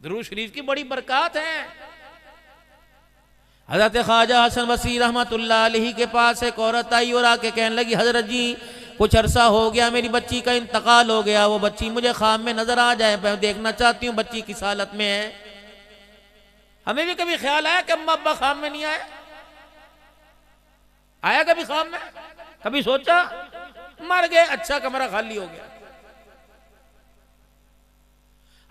दुरूद शरीफ की बड़ी बरकत है। हजरत ख्वाजा हसन बसरी रहमतुल्लाह अलैहि के पास एक औरत आई और आके कहने लगी, हजरत जी कुछ अरसा हो गया मेरी बच्ची का इंतकाल हो गया, वो बच्ची मुझे ख्वाब में नजर आ जाए, मैं देखना चाहती हूँ बच्ची किस हालत में है। हमें भी कभी ख्याल आया कि अम्मा अब्बा ख्वाब में नहीं आए? आया कभी ख्वाब में? कभी सोचा? मर गए, अच्छा कमरा खाली हो गया।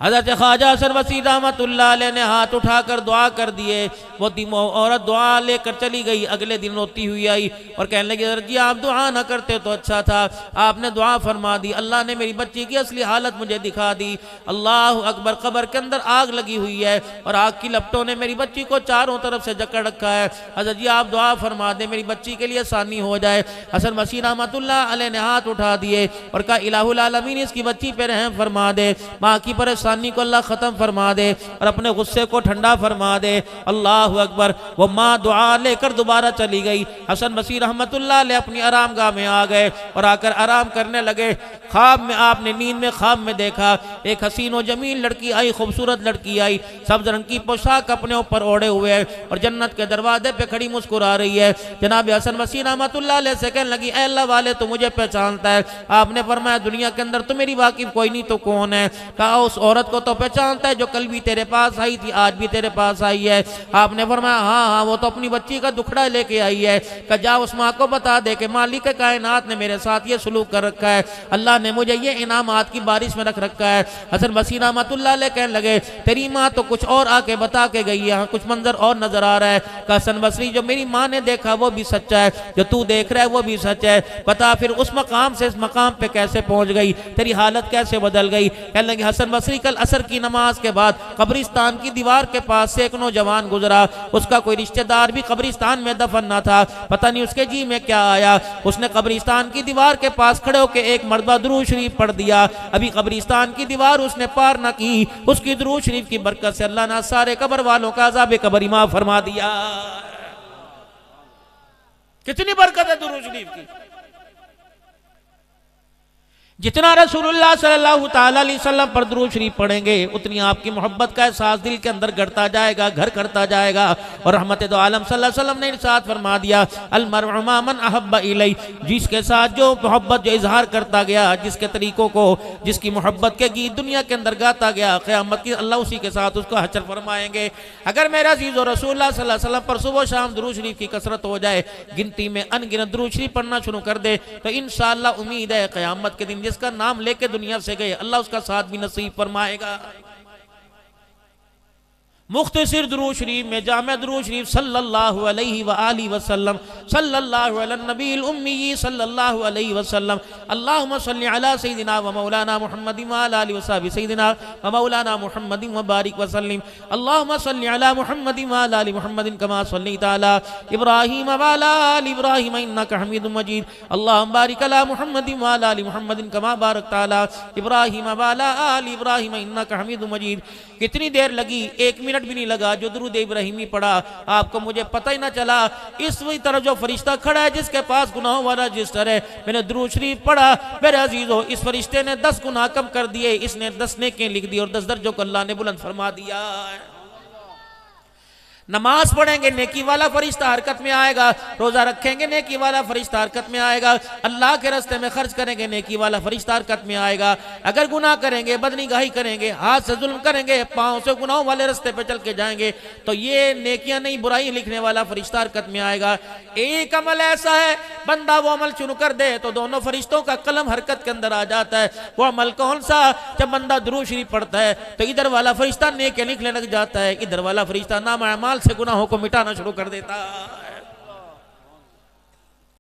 हज़रत ख्वाजा हसन बसरी रहमतुल्लाह अलैह ने हाथ उठाकर दुआ कर दिए। वो औरत दुआ लेकर चली गई। अगले दिन रोती हुई आई और कहने लगी, हज़रत जी आप दुआ ना करते तो अच्छा था, आपने दुआ फरमा दी, अल्लाह ने मेरी बच्ची की असली हालत मुझे दिखा दी। अल्लाह अकबर, कब्र के अंदर आग लगी हुई है और आग की लपटों ने मेरी बच्ची को चारों तरफ से जकड़ रखा है। हज़रत जी आप दुआ फरमा दें, मेरी बच्ची के लिए आसानी हो जाए। हसन बसरी रहमतुल्लाह अलैह ने हाथ उठा दिए और कहा, इलाहुल आलमीन इसकी बच्ची पे रहम फरमा दे, माँ की परेशानी को अल्लाह खत्म फरमा दे और अपने गुस्से को ठंडा फरमा दे। अल्लाह अकबर। वो माँ दुआ लेकर दोबारा चली गई। हसन बसरी रहमतुल्लाह अलैह अपनी आरामगाह में आ गए और आकर आराम करने लगे। ख्वाब में आपने नींद में ख्वाब में देखा एक हसीन और जमील लड़की आई, खूबसूरत लड़की आई, सब्ज रंग की पोशाक अपने ऊपर ओढ़े हुए है और जन्नत के दरवाजे पे खड़ी मुस्कुरा रही है। जनाब हसन बसरी रहमतुल्लाह अलैह से कहने लगी, ऐ अल्लाह वाले तू मुझे पहचानता है? आपने फरमाया, दुनिया के अंदर तो मेरी वाकिफ कोई नहीं तो कौन है? कहा, उस औरत को तो पहचानता है जो कल भी तेरे पास आई थी, आज भी तेरे पास आई है। आपने फरमाया, हाँ हाँ वो तो अपनी बच्ची का दुखड़ा लेके आई है। कहा, जा उस माँ को बता दे कि मालिक कायनात ने मेरे साथ ये सलूक कर रखा है, अल्लाह ने मुझे ये इनामात की बारिश में रख रखा है। हसन बसरी रहमतुल्लाह अलैह कहने लगे, तेरी माँ तो कुछ और आके बता के गई, यहाँ कुछ मंजर और नजर आ रहा है। कहा, हसन बसरी जो मेरी माँ ने देखा वो भी सच्चा है, जो तू देख रहा है वो भी सच है। बता फिर उस मकाम से इस मकाम पे कैसे पहुंच गई, तेरी हालत कैसे बदल गई? कहने लगे, हसन बसरी कल असर की नमाज के बाद कब्रिस्तान की दीवार के पास से एक नौजवान गुजरा, उसका कोई रिश्तेदार भी कब्रिस्तान में दफन न था, पता नहीं उसके जी में क्या आया, उसने कब्रिस्तान की दीवार के पास खड़े होकर एक मरतबा दुरूद शरीफ पढ़ दिया। अभी कब्रिस्तान की दीवार उसने पार न की, उसकी दुरूद शरीफ की बरकत से अल्लाह ने सारे कब्र वालों का अज़ाब कब्र माफ फरमा दिया। कितनी बरकत है दुरूद शरीफ की। जितना रसूलुल्लाह सल्लल्लाहु ताला अलैहि वसल्लम पर दुरूद शरीफ पढ़ेंगे उतनी आपकी मोहब्बत का एहसास दिल के अंदर गढ़ता जाएगा, घर करता जाएगा। और रहमत दो आलम सल्लल्लाहु अलैहि वसल्लम ने इरशाद फरमा दिया, अल मरउ मा मन अहब्ब इलै, जिसके साथ जो मोहब्बत जो इजहार करता गया, जिसके तरीकों को, जिसकी मोहब्बत के गीत दुनिया के अंदर गाता गया, क़यामत की अल्लाह उसी के साथ उसको हशर फरमाएंगे। अगर मेरा अज़ीज़ और रसूलुल्लाह सल्लल्लाहु अलैहि वसल्लम पर सुबह शाम दुरूद शरीफ की कसरत हो जाए, गिनती में अनगिनत दुरूद शरीफ पढ़ना शुरू कर दे, तो इंशाअल्लाह उम्मीद है क़यामत के दिन जिसका नाम लेके दुनिया से गए अल्लाह उसका साथ भी नसीब फरमाएगा। मुख्तसर दुरूद शरीफ में जामे दुरूद शरीफ सल्लल्लाहु अलैहि व आलिहि वसल्लम, सल्लल्लाहु अला नबील उम्मी सल्लल्लाहु अलैहि वसल्लम, अल्लाहुम्मा सल्लि अला सय्यिदिना व मौलाना मुहम्मदिन व अला आलिहि व सहबि सय्यिदिना व मौलाना मुहम्मदिन व बारिक व सल्लिम, अल्लाहुम्मा सल्लि अला मुहम्मदिन व अला आलि मुहम्मदिन कमा सल्लैता अला इब्राहीम व अला आलि इब्राहीम इन्नका हमीदुम मजीद, अल्लाहुम्मा बारिक अला मुहम्मदिन व अला आलि मुहम्मदिन कमा बारकता अला इब्राहीम व अला आलि इब्राहीम इन्नका हमीदुम मजीद। कितनी देर लगी? 1 मिनट भी नहीं लगा जो दुरूद इब्राहिमी पढ़ा, आपको मुझे पता ही ना चला। इस तरफ जो फरिश्ता खड़ा है जिसके पास गुनाहों वाला रजिस्टर है, मैंने दुरूद शरीफ पढ़ा, मेरे अजीजों इस फरिश्ते ने 10 गुनाह कम कर दिए, इसने 10 नेकियां लिख दी और 10 दर्जों को अल्लाह ने बुलंद फरमा दिया। नमाज पढ़ेंगे नेकी वाला फरिश्ता हरकत में आएगा, रोजा रखेंगे नेकी वाला फरिश्ता हरकत में आएगा, अल्लाह के रास्ते में खर्च करेंगे नेकी वाला फरिश्ता हरकत में आएगा। अगर गुनाह करेंगे, बदनिगाही करेंगे, हाथ से जुल्म करेंगे, पाँव से गुनाहों वाले रास्ते पे चल के जाएंगे, तो ये नेकियां नहीं बुराई लिखने वाला फरिश्ता हरकत में आएगा। एक अमल ऐसा है बंदा वो अमल शुरू कर दे तो दोनों फरिश्तों का कलम हरकत के अंदर आ जाता है। वो अमल कौन सा? जब बंदा दुरूद शरीफ पढ़ता है तो इधर वाला फरिश्ता नेकियां लिखने लग जाता है, इधर वाला फरिश्ता नाम से गुनाहों को मिटाना शुरू कर देता।